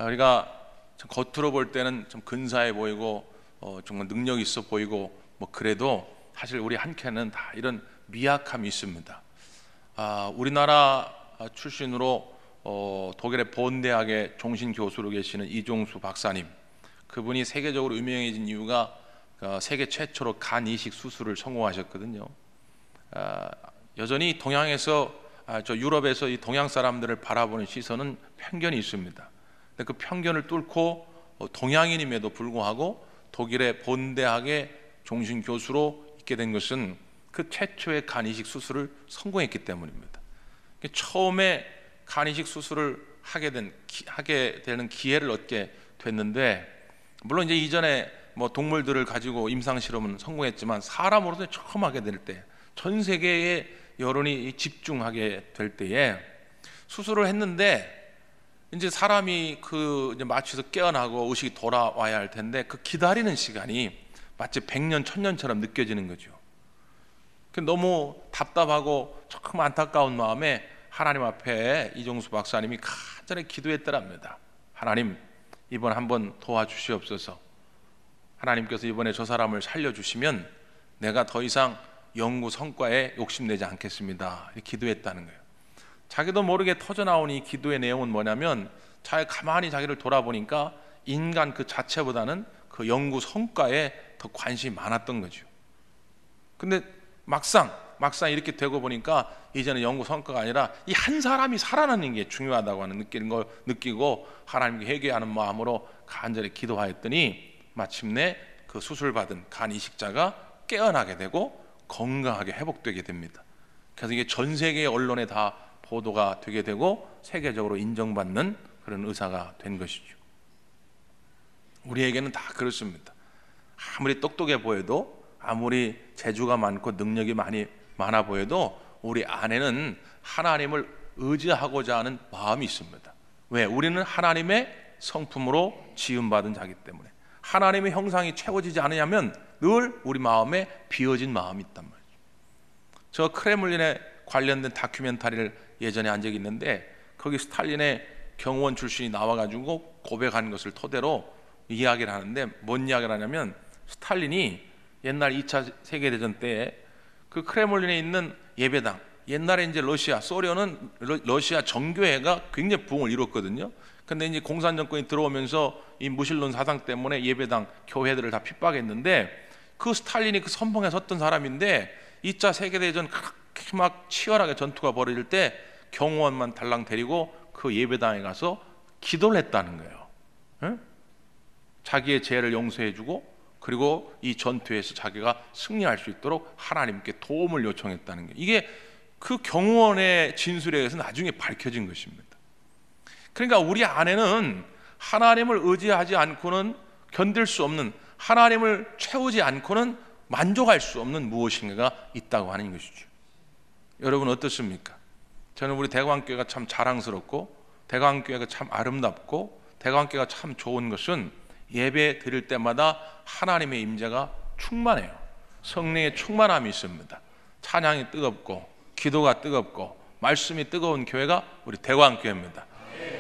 우리가 겉으로 볼 때는 좀 근사해 보이고 정말 능력 있어 보이고 뭐 그래도 사실 우리 한켠은 다 이런 미약함이 있습니다. 우리나라 출신으로 독일의 본 대학의 종신 교수로 계시는 이종수 박사님, 그분이 세계적으로 유명해진 이유가 세계 최초로 간 이식 수술을 성공하셨거든요. 여전히 동양에서 저 유럽에서 이 동양 사람들을 바라보는 시선은 편견이 있습니다. 근데 그 편견을 뚫고 동양인임에도 불구하고 독일의 본 대학의 종신 교수로 있게 된 것은 그 최초의 간 이식 수술을 성공했기 때문입니다. 처음에 간 이식 수술을 하게 되는 기회를 얻게 됐는데, 물론 이제 이전에 뭐 동물들을 가지고 임상 실험은 성공했지만 사람으로서 처음 하게 될 때, 전 세계의 여론이 집중하게 될 때에 수술을 했는데, 이제 사람이 이제 마취에서 깨어나고 의식이 돌아와야 할 텐데 그 기다리는 시간이 마치 100년, 1000년처럼 느껴지는 거죠. 너무 답답하고 조금 안타까운 마음에 하나님 앞에 이종수 박사님이 간절히 기도했더랍니다. 하나님, 이번 한번 도와주시옵소서. 하나님께서 이번에 저 사람을 살려주시면 내가 더 이상 연구 성과에 욕심내지 않겠습니다. 이렇게 기도했다는 거예요. 자기도 모르게 터져나온 이 기도의 내용은 뭐냐면, 가만히 자기를 돌아보니까 인간 그 자체보다는 그 연구 성과에 더 관심이 많았던 거죠. 근데 막상 이렇게 되고 보니까 이제는 연구 성과가 아니라 이 한 사람이 살아나는 게 중요하다고 하는 걸 느끼고 하나님께 회개하는 마음으로 간절히 기도하였더니 마침내 그 수술받은 간 이식자가 깨어나게 되고 건강하게 회복되게 됩니다. 그래서 이게 전 세계 언론에 다 보도가 되게 되고 세계적으로 인정받는 그런 의사가 된 것이죠. 우리에게는 다 그렇습니다. 아무리 똑똑해 보여도, 아무리 재주가 많고 능력이 많아 보여도 우리 안에는 하나님을 의지하고자 하는 마음이 있습니다. 왜? 우리는 하나님의 성품으로 지음받은 자이기 때문에. 하나님의 형상이 채워지지 않으냐면 늘 우리 마음에 비어진 마음이 있단 말이죠. 저 크렘린에 관련된 다큐멘터리를 예전에 한 적이 있는데, 거기 스탈린의 경호원 출신이 나와가지고 고백한 것을 토대로 이야기를 하는데, 뭔 이야기를 하냐면, 스탈린이 옛날 2차 세계대전 때에 그 크렘린에 있는 예배당, 옛날에 이제 소련은 러시아 정교회가 굉장히 부흥을 이뤘거든요. 근데 이제 공산 정권이 들어오면서 이 무신론 사상 때문에 예배당, 교회들을 다 핍박했는데, 그 스탈린이 그 선봉에 섰던 사람인데 2차 세계대전 그렇게 막 치열하게 전투가 벌어질 때 경호원만 달랑 데리고 그 예배당에 가서 기도를 했다는 거예요. 응? 자기의 죄를 용서해주고, 그리고 이 전투에서 자기가 승리할 수 있도록 하나님께 도움을 요청했다는 게, 이게 그 경호원의 진술에 의해서 나중에 밝혀진 것입니다. 그러니까 우리 안에는 하나님을 의지하지 않고는 견딜 수 없는, 하나님을 채우지 않고는 만족할 수 없는 무엇인가가 있다고 하는 것이죠. 여러분 어떻습니까? 저는 우리 대광교회가 참 자랑스럽고, 대광교회가 참 아름답고, 대광교회가 참 좋은 것은 예배 드릴 때마다 하나님의 임재가 충만해요. 성령의 충만함이 있습니다. 찬양이 뜨겁고 기도가 뜨겁고 말씀이 뜨거운 교회가 우리 대광교회입니다.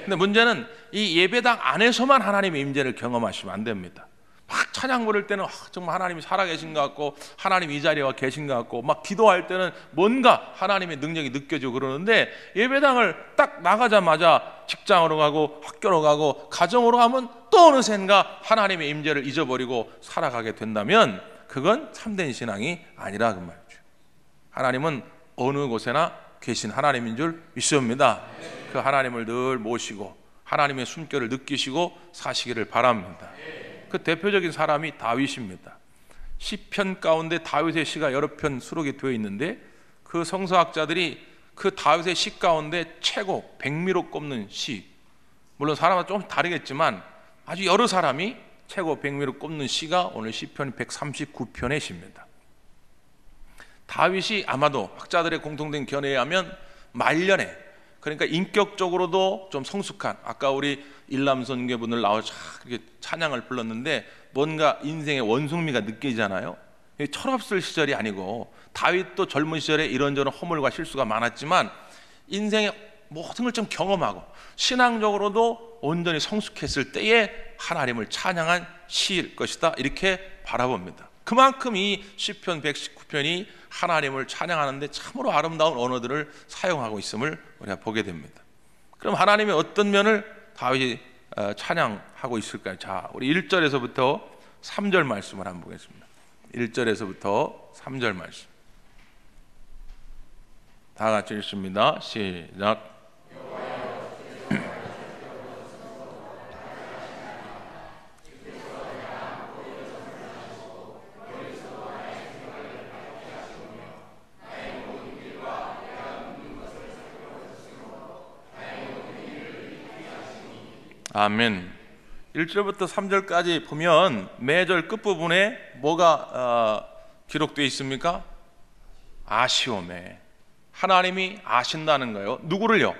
근데 문제는 이 예배당 안에서만 하나님의 임재를 경험하시면 안 됩니다. 막 찬양 부를 때는 정말 하나님이 살아계신 것 같고, 하나님 이 자리에 와 계신 것 같고, 막 기도할 때는 뭔가 하나님의 능력이 느껴지고 그러는데, 예배당을 딱 나가자마자 직장으로 가고 학교로 가고 가정으로 가면 또 어느샌가 하나님의 임재를 잊어버리고 살아가게 된다면 그건 참된 신앙이 아니라 그 말이죠. 하나님은 어느 곳에나 계신 하나님인 줄 믿습니다. 그 하나님을 늘 모시고 하나님의 숨결을 느끼시고 사시기를 바랍니다. 그 대표적인 사람이 다윗입니다. 시편 가운데 다윗의 시가 여러 편 수록이 되어 있는데, 그 성서학자들이 그 다윗의 시 가운데 최고 백미로 꼽는 시, 물론 사람마다 좀 다르겠지만 아주 여러 사람이 최고 백미로 꼽는 시가 오늘 시편 139편의 시입니다. 다윗이 아마도 학자들의 공통된 견해에 의하면 말년에, 그러니까 인격적으로도 좀 성숙한, 아까 우리 일남선교분들 나와서 이렇게 찬양을 불렀는데 뭔가 인생의 원숭미가 느껴지잖아요. 철없을 시절이 아니고, 다윗도 젊은 시절에 이런저런 허물과 실수가 많았지만 인생의 모든 걸 좀 경험하고 신앙적으로도 온전히 성숙했을 때에 하나님을 찬양한 시일 것이다, 이렇게 바라봅니다. 그만큼 이 시편 119편이 하나님을 찬양하는데 참으로 아름다운 언어들을 사용하고 있음을 우리가 보게 됩니다. 그럼 하나님의 어떤 면을 다윗이 찬양하고 있을까요? 자, 우리 1절에서부터 3절 말씀을 한번 보겠습니다. 1절에서부터 3절 말씀 다 같이 읽습니다. 시작. 아멘. 1절부터 3절까지 보면 매절 끝부분에 뭐가 기록되어 있습니까? 아쉬움에 하나님이 아신다는 거예요. 누구를요?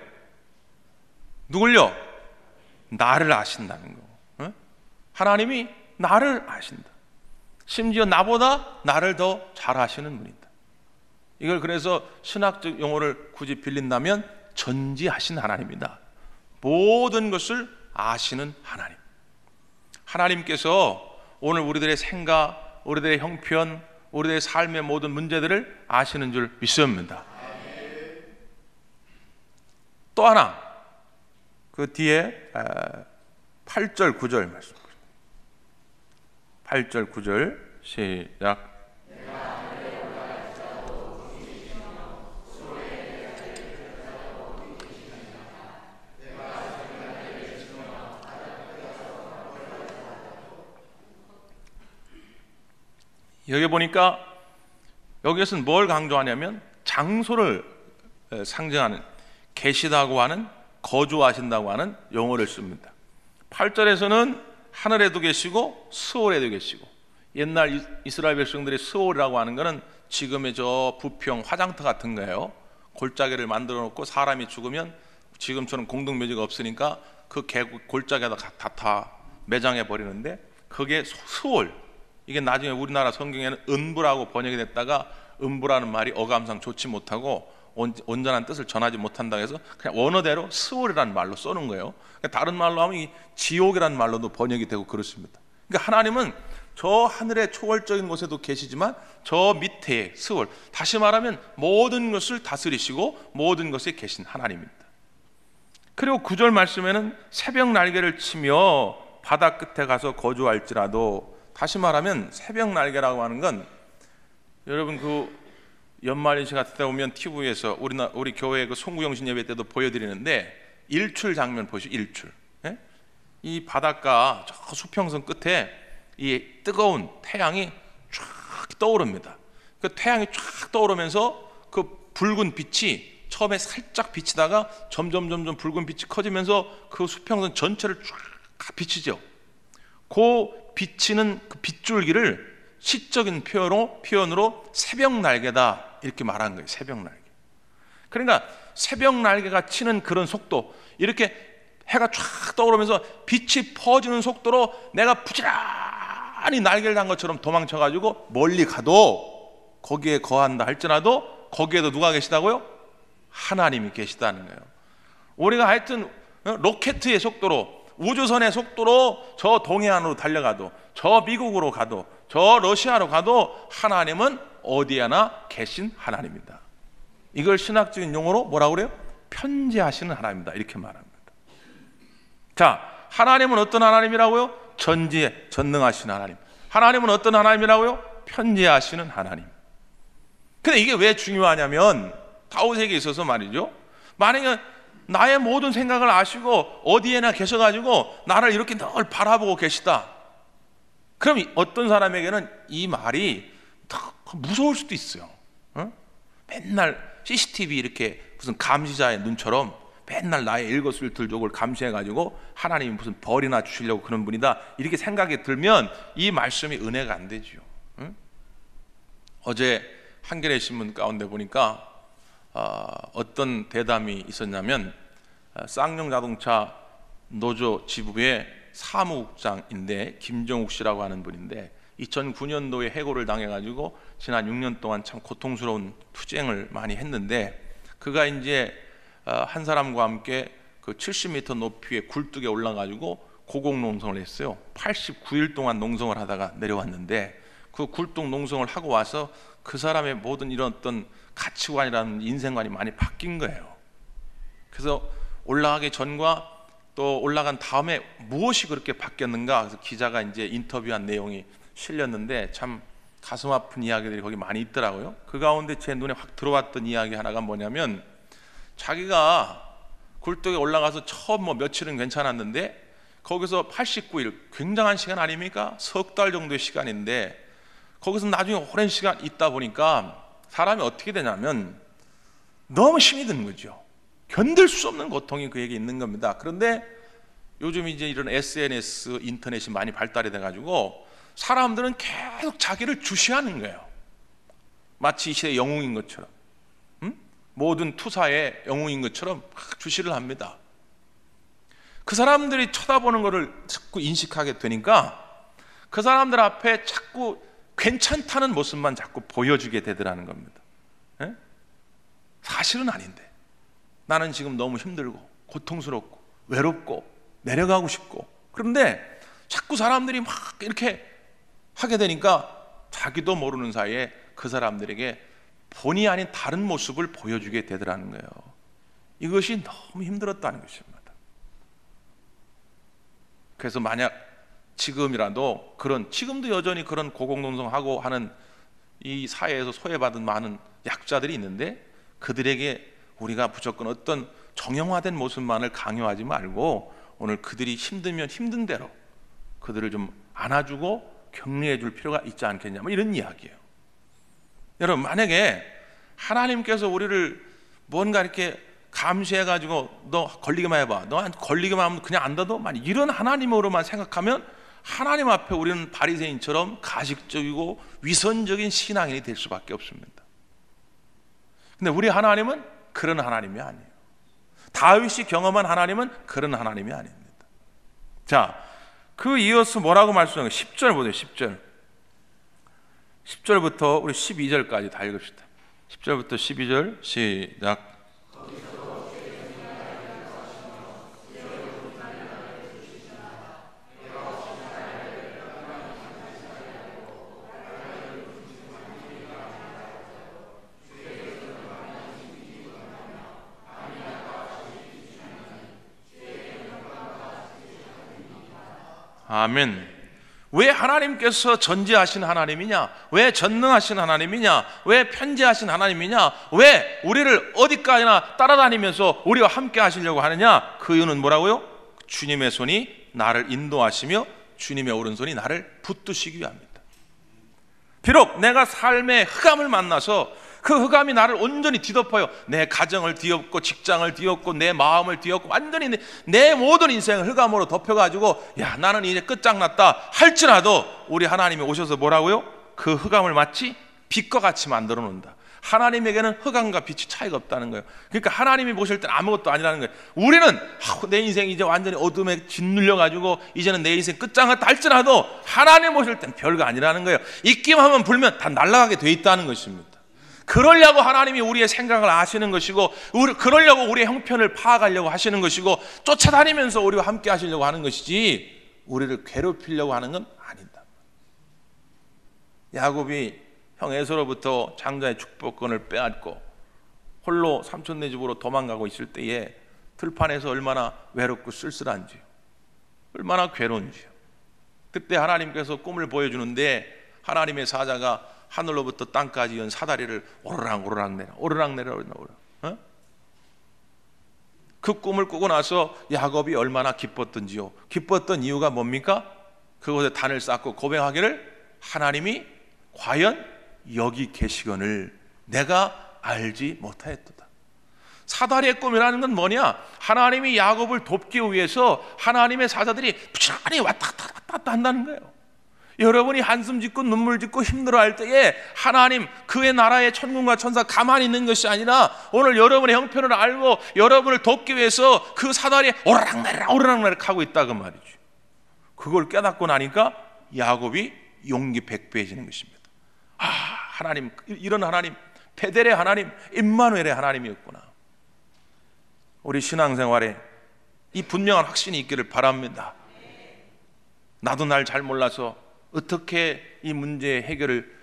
나를 아신다는 거. 하나님이 나를 아신다. 심지어 나보다 나를 더 잘 아시는 분이다. 이걸 그래서 신학적 용어를 굳이 빌린다면 전지하신 하나님이다. 모든 것을 아시는 하나님. 하나님께서 오늘 우리들의 생각, 우리들의 형편, 우리들의 삶의 모든 문제들을 아시는 줄 믿습니다. 또 하나, 그 뒤에 8절 9절 말씀. 8절 9절 시작. 여기 보니까 여기에서는 뭘 강조하냐면 장소를 상징하는, 계시다고 하는, 거주하신다고 하는 용어를 씁니다. 8절에서는 하늘에도 계시고 스올에도 계시고, 옛날 이스라엘 백성들의 스올이라고 하는 것은 지금의 저 부평 화장터 같은 거예요. 골짜기를 만들어 놓고 사람이 죽으면 지금처럼 공동묘지가 없으니까 그 골짜기에다 다 매장해 버리는데, 그게 스올, 이게 나중에 우리나라 성경에는 은부라고 번역이 됐다가 은부라는 말이 어감상 좋지 못하고 온전한 뜻을 전하지 못한다고 해서 그냥 원어대로 스올이라는 말로 써놓은 거예요. 다른 말로 하면 이 지옥이라는 말로도 번역이 되고 그렇습니다. 그러니까 하나님은 저 하늘의 초월적인 곳에도 계시지만 저 밑에 스올, 다시 말하면 모든 것을 다스리시고 모든 것에 계신 하나님입니다. 그리고 9절 말씀에는 새벽 날개를 치며 바다 끝에 가서 거주할지라도, 다시 말하면 새벽 날개라고 하는 건, 여러분 그 연말연시 같은 때 보면 TV에서 우리 교회 그 송구영신 예배 때도 보여드리는데 일출 장면 보시죠. 일출. 예? 이 바닷가 저 수평선 끝에 이 뜨거운 태양이 쫙 떠오릅니다. 그 태양이 쫙 떠오르면서 그 붉은 빛이 처음에 살짝 비치다가 점점 붉은 빛이 커지면서 그 수평선 전체를 쫙 비치죠. 그 비치는 그 빗줄기를 시적인 표현으로 새벽 날개다, 이렇게 말한 거예요. 새벽 날개. 그러니까 새벽 날개가 치는 그런 속도, 이렇게 해가 쫙 떠오르면서 빛이 퍼지는 속도로 내가 부지런히 날개를 단 것처럼 도망쳐가지고 멀리 가도 거기에 거한다 할지라도 거기에도 누가 계시다고요? 하나님이 계시다는 거예요. 우리가 하여튼 로켓의 속도로, 우주선의 속도로 저 동해안으로 달려가도, 저 미국으로 가도, 저 러시아로 가도 하나님은 어디에나 계신 하나님입니다. 이걸 신학적인 용어로 뭐라고 그래요? 편지하시는 하나님이다, 이렇게 말합니다. 자, 하나님은 어떤 하나님이라고요? 전지에 전능하신 하나님. 하나님은 어떤 하나님이라고요? 편지하시는 하나님. 근데 이게 왜 중요하냐면 다윗에게 있어서 말이죠, 만약에 나의 모든 생각을 아시고 어디에나 계셔가지고 나를 이렇게 늘 바라보고 계시다, 그럼 어떤 사람에게는 이 말이 무서울 수도 있어요. 맨날 CCTV 이렇게 무슨 감시자의 눈처럼 맨날 나의 일거수일투족을 감시해가지고 하나님이 무슨 벌이나 주시려고 그런 분이다, 이렇게 생각이 들면 이 말씀이 은혜가 안 되죠. 어제 한겨레 신문 가운데 보니까 어떤 대담이 있었냐면, 쌍용자동차 노조 지부의 사무국장인데 김정욱 씨라고 하는 분인데 2009년도에 해고를 당해가지고 지난 6년 동안 참 고통스러운 투쟁을 많이 했는데, 그가 이제 한 사람과 함께 그 70m 높이의 굴뚝에 올라가지고 고공 농성을 했어요. 89일 동안 농성을 하다가 내려왔는데 그 굴뚝 농성을 하고 와서 그 사람의 모든 이런 어떤 가치관이라는 인생관이 많이 바뀐 거예요. 그래서 올라가기 전과 또 올라간 다음에 무엇이 그렇게 바뀌었는가? 그래서 기자가 이제 인터뷰한 내용이 실렸는데 참 가슴 아픈 이야기들이 거기 많이 있더라고요. 그 가운데 제 눈에 확 들어왔던 이야기 하나가 뭐냐면, 자기가 굴뚝에 올라가서 처음 며칠은 괜찮았는데 거기서 89일, 굉장한 시간 아닙니까? 석 달 정도의 시간인데 거기서 나중에 오랜 시간 있다 보니까 사람이 어떻게 되냐면 너무 힘이 드는 거죠. 견딜 수 없는 고통이 그에게 있는 겁니다. 그런데 요즘 이제 이런 SNS, 인터넷이 많이 발달이 돼가지고 사람들은 계속 자기를 주시하는 거예요. 마치 이 시대의 영웅인 것처럼, 모든 투사의 영웅인 것처럼 막 주시를 합니다. 그 사람들이 쳐다보는 것을 자꾸 인식하게 되니까 그 사람들 앞에 자꾸 괜찮다는 모습만 자꾸 보여주게 되더라는 겁니다. 에? 사실은 아닌데 나는 지금 너무 힘들고 고통스럽고 외롭고 내려가고 싶고, 그런데 자꾸 사람들이 막 이렇게 하게 되니까 자기도 모르는 사이에 그 사람들에게 본의 아닌 다른 모습을 보여주게 되더라는 거예요. 이것이 너무 힘들었다는 것입니다. 그래서 만약 지금이라도 지금도 여전히 그런 고공농성하고 하는 이 사회에서 소외받은 많은 약자들이 있는데 그들에게 우리가 무조건 어떤 정형화된 모습만을 강요하지 말고 오늘 그들이 힘들면 힘든 대로 그들을 좀 안아주고 격려해 줄 필요가 있지 않겠냐, 이런 이야기예요. 여러분, 만약에 하나님께서 우리를 뭔가 이렇게 감시해가지고 너 걸리기만 해봐, 너 걸리기만 하면 그냥 안 둬도, 이런 하나님으로만 생각하면 하나님 앞에 우리는 바리새인처럼 가식적이고 위선적인 신앙인이 될 수밖에 없습니다. 근데 우리 하나님은 그런 하나님이 아니에요. 다윗이 경험한 하나님은 그런 하나님이 아닙니다. 자, 그 이어서 뭐라고 말씀하는 거예요? 10절 보세요. 10절. 10절부터 우리 12절까지 다 읽읍시다. 10절부터 12절 시작. 아멘. 왜 하나님께서 전지하신 하나님이냐? 왜 전능하신 하나님이냐? 왜 편지하신 하나님이냐? 왜 우리를 어디까지나 따라다니면서 우리와 함께 하시려고 하느냐? 그 이유는 뭐라고요? 주님의 손이 나를 인도하시며 주님의 오른손이 나를 붙드시기 위함입니다. 비록 내가 삶의 흑암을 만나서 그 흑암이 나를 온전히 뒤덮어요. 내 가정을 뒤엎고 직장을 뒤엎고 내 마음을 뒤엎고 완전히 내 모든 인생을 흑암으로 덮여가지고 야, 나는 이제 끝장났다 할지라도 우리 하나님이 오셔서 뭐라고요? 그 흑암을 마치 빛과 같이 만들어 놓는다. 하나님에게는 흑암과 빛이 차이가 없다는 거예요. 그러니까 하나님이 보실 때는 아무것도 아니라는 거예요. 우리는 내 인생이 이제 완전히 어둠에 짓눌려가지고 이제는 내 인생 끝장났다 할지라도 하나님 보실 때는 별거 아니라는 거예요. 입기만 하면 불면 다 날아가게 돼 있다는 것입니다. 그러려고 하나님이 우리의 생각을 아시는 것이고, 그러려고 우리의 형편을 파악하려고 하시는 것이고, 쫓아다니면서 우리와 함께 하시려고 하는 것이지 우리를 괴롭히려고 하는 건 아니다. 야곱이 형 에서로부터 장자의 축복권을 빼앗고 홀로 삼촌네 집으로 도망가고 있을 때에 들판에서 얼마나 외롭고 쓸쓸한지요, 얼마나 괴로운지요. 그때 하나님께서 꿈을 보여주는데 하나님의 사자가 하늘로부터 땅까지 연 사다리를 오르락 내려. 그 꿈을 꾸고 나서 야곱이 얼마나 기뻤던지요. 기뻤던 이유가 뭡니까? 그곳에 단을 쌓고 고백하기를 하나님이 과연 여기 계시거늘 내가 알지 못하였도다. 사다리의 꿈이라는 건 뭐냐? 하나님이 야곱을 돕기 위해서 하나님의 사자들이 부지런히 왔다 갔다 한다는 거예요. 여러분이 한숨 짓고 눈물 짓고 힘들어할 때에 하나님, 그의 나라의 천군과 천사 가만히 있는 것이 아니라 오늘 여러분의 형편을 알고 여러분을 돕기 위해서 그 사다리에 오르락내리락 하고 있다, 그 말이죠. 그걸 깨닫고 나니까 야곱이 용기 백배해지는 것입니다. 아, 하나님, 이런 하나님, 베델의 하나님, 임마누엘의 하나님이었구나. 우리 신앙생활에 이 분명한 확신이 있기를 바랍니다. 나도 날 잘 몰라서 어떻게 이 문제의 해결을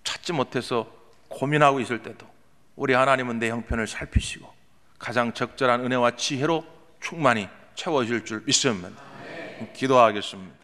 찾지 못해서 고민하고 있을 때도 우리 하나님은 내 형편을 살피시고 가장 적절한 은혜와 지혜로 충만히 채워질 줄 믿습니다. 기도하겠습니다.